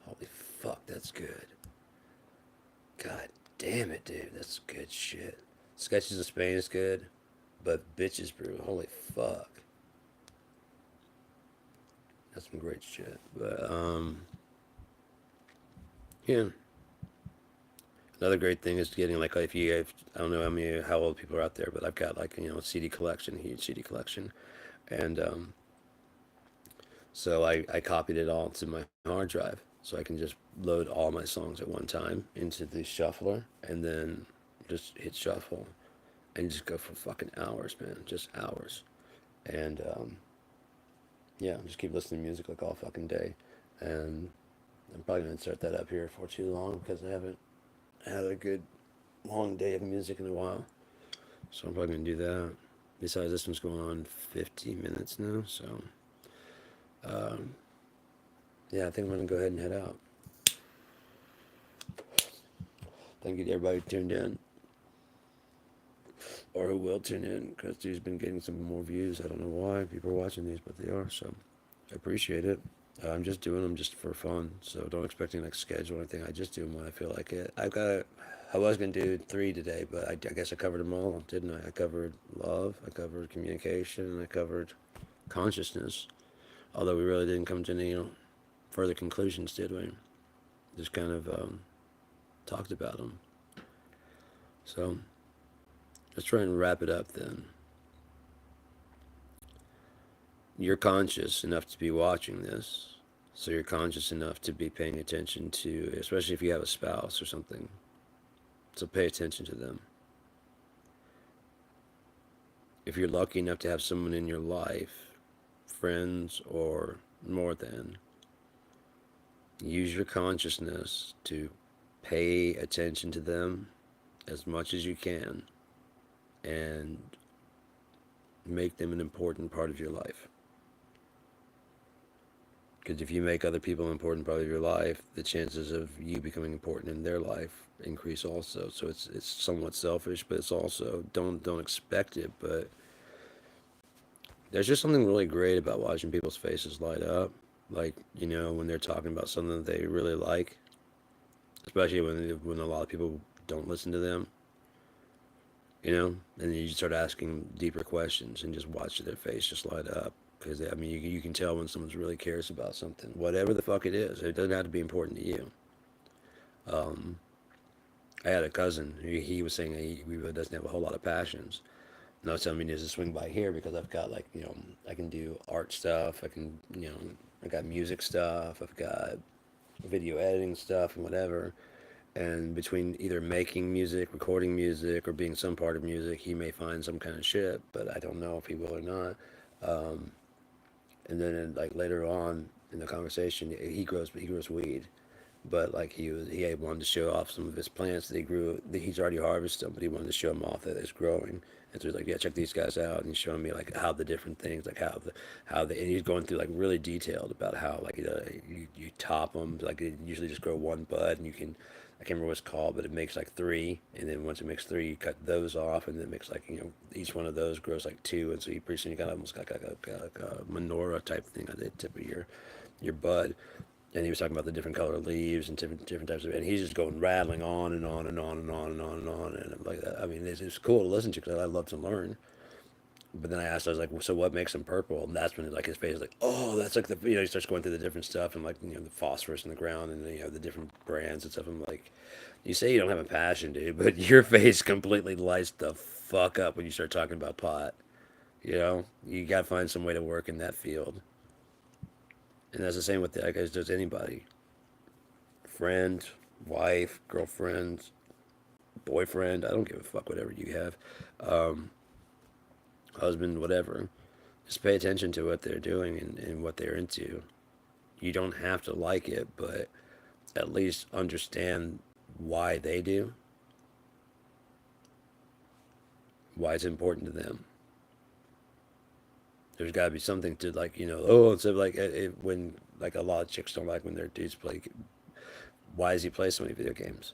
Holy fuck, that's good. God Damn it, dude. That's good shit. Sketches in Spain is good, but Bitches Brew, holy fuck. That's some great shit. But, yeah. Another great thing is getting, like, if you have, I don't know how old people are out there, but I've got, like, a CD collection, a huge CD collection. And, so I copied it all to my hard drive. So I can just load all my songs at one time into the shuffler and then just hit shuffle and just go for fucking hours, man. Just hours. And yeah, just keep listening to music like all fucking day. And I'm probably gonna start that up here for too long because I haven't had a good long day of music in a while. So I'm probably gonna do that. Besides, this one's going on 50 minutes now. So um, yeah, I think I'm gonna go ahead and head out. Thank you to everybody who tuned in or who will tune in because he's been getting some more views. I don't know why people are watching these, but they are. So I appreciate it. I'm just doing them just for fun, so don't expect any like schedule or anything. I just do them when I feel like it. I was gonna do 3 today, but I guess I covered them all, didn't I? I covered love, I covered communication, and I covered consciousness. Although we really didn't come to any further conclusions, did we? Just kind of talked about them. So let's try and wrap it up then. You're conscious enough to be watching this, so you're conscious enough to be paying attention to, especially if you have a spouse or something. So pay attention to them. If you're lucky enough to have someone in your life, friends or more than, use your consciousness to pay attention to them as much as you can and make them an important part of your life. Because if you make other people an important part of your life, the chances of you becoming important in their life increase also. So it's somewhat selfish, but it's also don't expect it. But there's just something really great about watching people's faces light up, like when they're talking about something that they really like, especially when a lot of people don't listen to them. And then you start asking deeper questions and just watch their face just light up. Because, I mean, you can tell when someone really cares about something, whatever the fuck it is. It doesn't have to be important to you. Um, I had a cousin, he was saying he really doesn't have a whole lot of passions. And I was telling him he needs to swing by here because I've got, like, I can do art stuff. I got music stuff. I've got video editing stuff and whatever. And between either making music, recording music, or being some part of music, he may find some kind of shit, but I don't know if he will or not. Um, and then like later on in the conversation, he grows weed, but like he had wanted to show off some of his plants that he grew. That he's already harvested them, but he wanted to show them off that it's growing. And so he's like, yeah, check these guys out, and he's showing me like how the different things, like and he's going through like really detailed about how like you top them, like it usually just grow one bud, and you can. I can't remember what it's called, but it makes like 3, and then once it makes 3, you cut those off, and then it makes like each one of those grows like 2, and so you pretty soon you got almost like a menorah type thing at the tip of your bud. And he was talking about the different color leaves and different types of, and he's just going rattling on and on and on and on and on and on, and I'm like that. I mean, it's cool to listen to because I love to learn. But then I was like, well, so what makes them purple? And that's when like his face is like, oh, that's like he starts going through the different stuff and like the phosphorus in the ground and the different brands and stuff. I'm like, you say you don't have a passion, dude, but your face completely lights the fuck up when you start talking about pot. You gotta find some way to work in that field, and that's the same with that guys. Does anybody, friend, wife, girlfriend, boyfriend? I don't give a fuck whatever you have. Um, Husband, whatever. Just pay attention to what they're doing and what they're into. You don't have to like it, but at least understand why they do, why it's important to them. There's got to be something to like, oh, instead of like when like a lot of chicks don't like when their dudes play. Why does he play so many video games?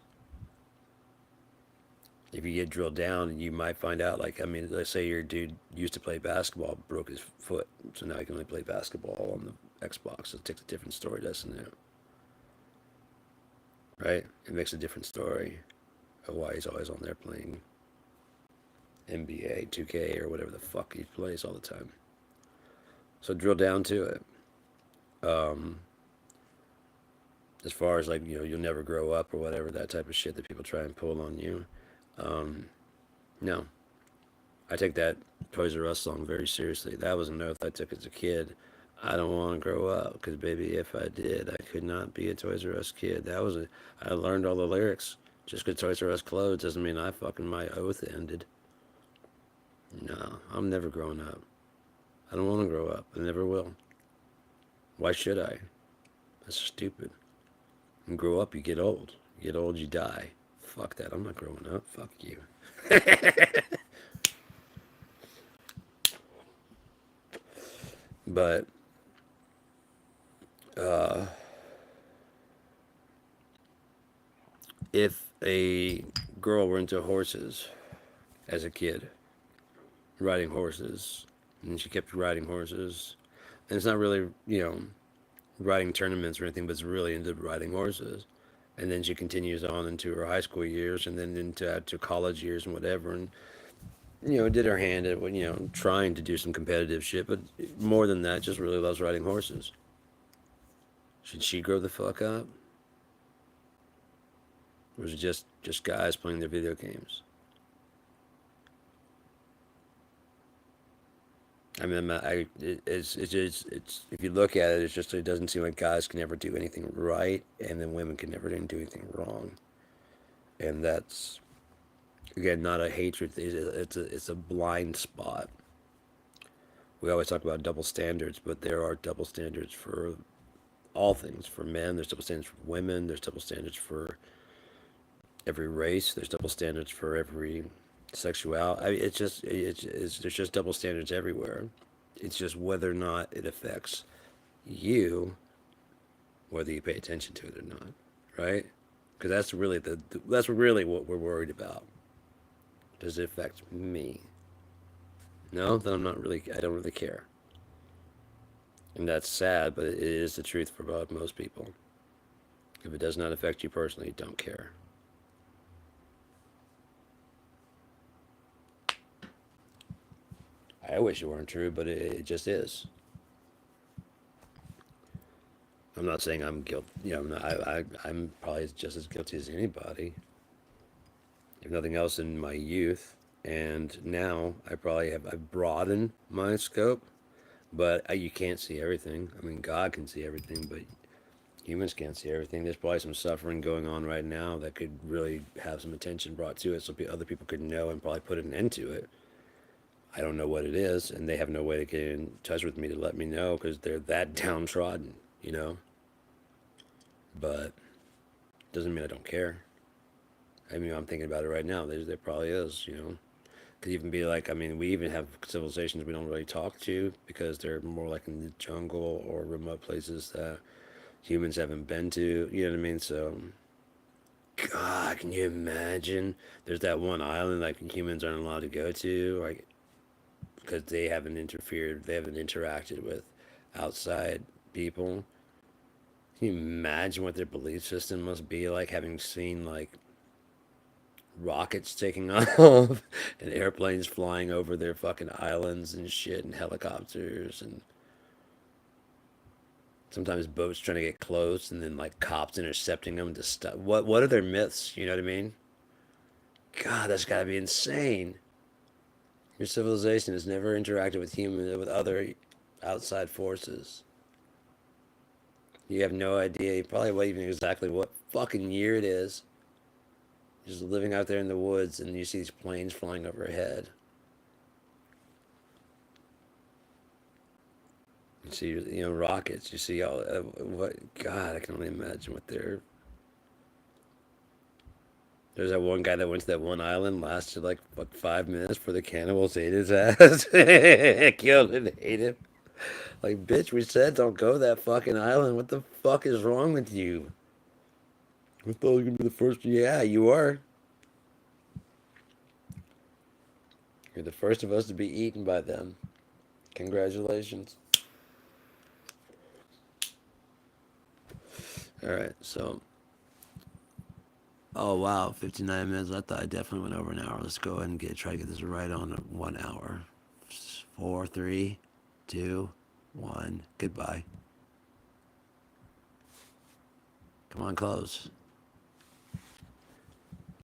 If you get drilled down, and you might find out, like, I mean, let's say your dude used to play basketball, broke his foot, so now he can only play basketball on the Xbox. It takes a different story, doesn't it? Right? It makes a different story. of why he's always on there playing NBA, 2K, or whatever the fuck he plays all the time. So drill down to it. Um, as far as like, you'll never grow up or whatever, that type of shit that people try and pull on you. Um, no, I take that Toys R Us song very seriously. That was an oath I took as a kid. I don't want to grow up because, baby, if I did, I could not be a Toys R Us kid. I learned all the lyrics. Just because Toys R Us closed doesn't mean my oath ended. No, I'm never growing up. I don't want to grow up. I never will. Why should I? That's stupid. You grow up, you get old. You get old, you die. Fuck that. I'm not growing up. Fuck you. But uh, if a girl were into horses as a kid, riding horses, and she kept riding horses, and it's not really, riding tournaments or anything, but it's really into riding horses. And then she continues on into her high school years and then into college years and whatever. And, did her hand at, trying to do some competitive shit, but more than that, just really loves riding horses. Should she grow the fuck up? Or is it just guys playing their video games? I mean, it's if you look at it, it doesn't seem like guys can ever do anything right, and then women can never do anything wrong, and that's again not a hatred. It's a blind spot. We always talk about double standards, but there are double standards for all things. For men, there's double standards for women. There's double standards for every race. There's double standards for every sexuality. I mean, there's just double standards everywhere. It's just whether or not it affects you, whether you pay attention to it or not, right? Because that's really what we're worried about. Does it affect me? No, then I don't really care. And that's sad, but it is the truth for about most people. If it does not affect you personally, you don't care. I wish it weren't true, but it just is. I'm not saying I'm guilty. I'm probably just as guilty as anybody. If nothing else, in my youth, and now I've broadened my scope, but you can't see everything. I mean, God can see everything, but humans can't see everything. There's probably some suffering going on right now that could really have some attention brought to it, so other people could know and probably put an end to it. I don't know what it is, and they have no way to get in touch with me to let me know because they're that downtrodden, you know. But doesn't mean I don't care. I mean, I'm thinking about it right now. There probably is, you know. Could even be like, I mean, we even have civilizations we don't really talk to because they're more like in the jungle or remote places that humans haven't been to. You know what I mean? So, God, can you imagine? There's that one island like humans aren't allowed to go to, like because they haven't interfered, they haven't interacted with outside people. Can you imagine what their belief system must be like, having seen like rockets taking off and airplanes flying over their fucking islands and shit and helicopters and sometimes boats trying to get close and then like cops intercepting them to stop. What are their myths? You know what I mean? God, that's gotta be insane. Your civilization has never interacted with other outside forces. You have no idea. You probably won't even exactly what fucking year it is. Just living out there in the woods and you see these planes flying overhead. You see, rockets. You see all what? God, I can only imagine what they're. There's that one guy that went to that one island, lasted like 5 minutes before the cannibals ate his ass, killed and ate him. Like, bitch, we said don't go that fucking island. What the fuck is wrong with you? I thought I was gonna be the first. Yeah, you are. You're the first of us to be eaten by them. Congratulations. All right, so Oh wow, 59 minutes. I thought I definitely went over an hour. Let's go ahead and try to get this right on 1 hour. 4, 3, 2, 1. Goodbye. Come on, close.